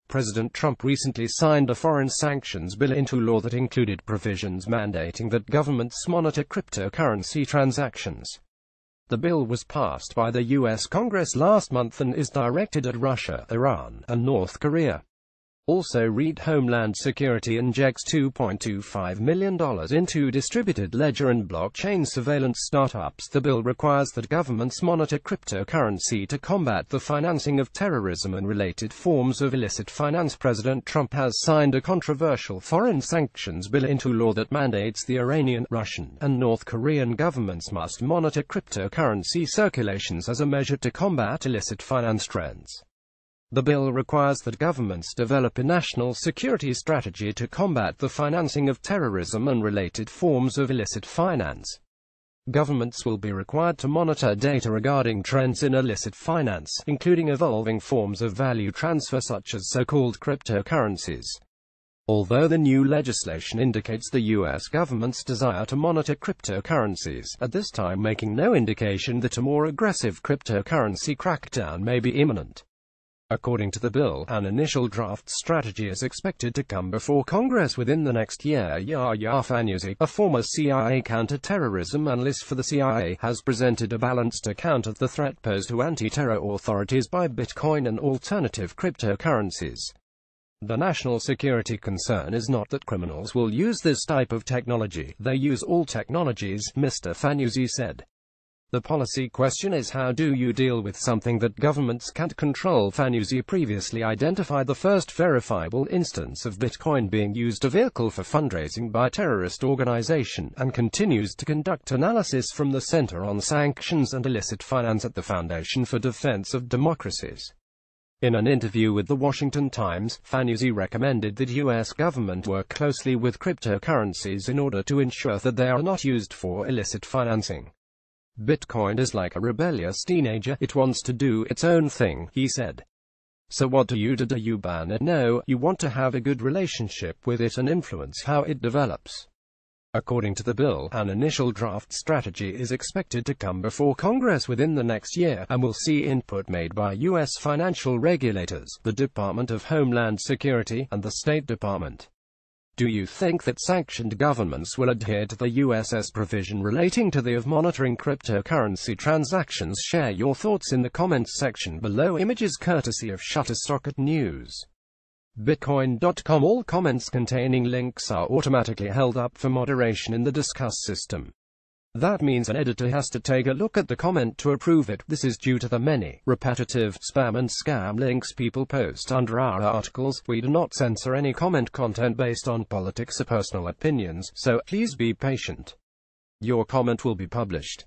President Trump recently signed a foreign sanctions bill into law that included provisions mandating that governments monitor cryptocurrency transactions. The bill was passed by the U.S. Congress last month and is directed at Russia, Iran, and North Korea. Also read Homeland Security injects $2.25 million into distributed ledger and blockchain surveillance startups. The bill requires that governments monitor cryptocurrency to combat the financing of terrorism and related forms of illicit finance. President Trump has signed a controversial foreign sanctions bill into law that mandates the Iranian, Russian, and North Korean governments must monitor cryptocurrency circulations as a measure to combat illicit finance trends. The bill requires that governments develop a national security strategy to combat the financing of terrorism and related forms of illicit finance. Governments will be required to monitor data regarding trends in illicit finance, including evolving forms of value transfer such as so-called cryptocurrencies. Although the new legislation indicates the U.S. government's desire to monitor cryptocurrencies, at this time making no indication that a more aggressive cryptocurrency crackdown may be imminent. According to the bill, an initial draft strategy is expected to come before Congress within the next year. Yahya Fanyouzi, a former CIA counter-terrorism analyst for the CIA, has presented a balanced account of the threat posed to anti-terror authorities by Bitcoin and alternative cryptocurrencies. The national security concern is not that criminals will use this type of technology, they use all technologies, Mr. Fanyouzi said. The policy question is how do you deal with something that governments can't control? Fanyouzi previously identified the first verifiable instance of Bitcoin being used as a vehicle for fundraising by a terrorist organization, and continues to conduct analysis from the Center on Sanctions and Illicit Finance at the Foundation for Defense of Democracies. In an interview with The Washington Times, Fanyouzi recommended that U.S. government work closely with cryptocurrencies in order to ensure that they are not used for illicit financing. Bitcoin is like a rebellious teenager, it wants to do its own thing, he said. So what do? Do you ban it? No, you want to have a good relationship with it and influence how it develops. According to the bill, an initial draft strategy is expected to come before Congress within the next year, and will see input made by U.S. financial regulators, the Department of Homeland Security, and the State Department. Do you think that sanctioned governments will adhere to the US's provision relating to the monitoring cryptocurrency transactions? Share your thoughts in the comments section below. Images courtesy of Shutterstock News. Bitcoin.com. All comments containing links are automatically held up for moderation in the discuss system. That means an editor has to take a look at the comment to approve it. This is due to the many repetitive spam and scam links people post under our articles. We do not censor any comment content based on politics or personal opinions, so please be patient. Your comment will be published.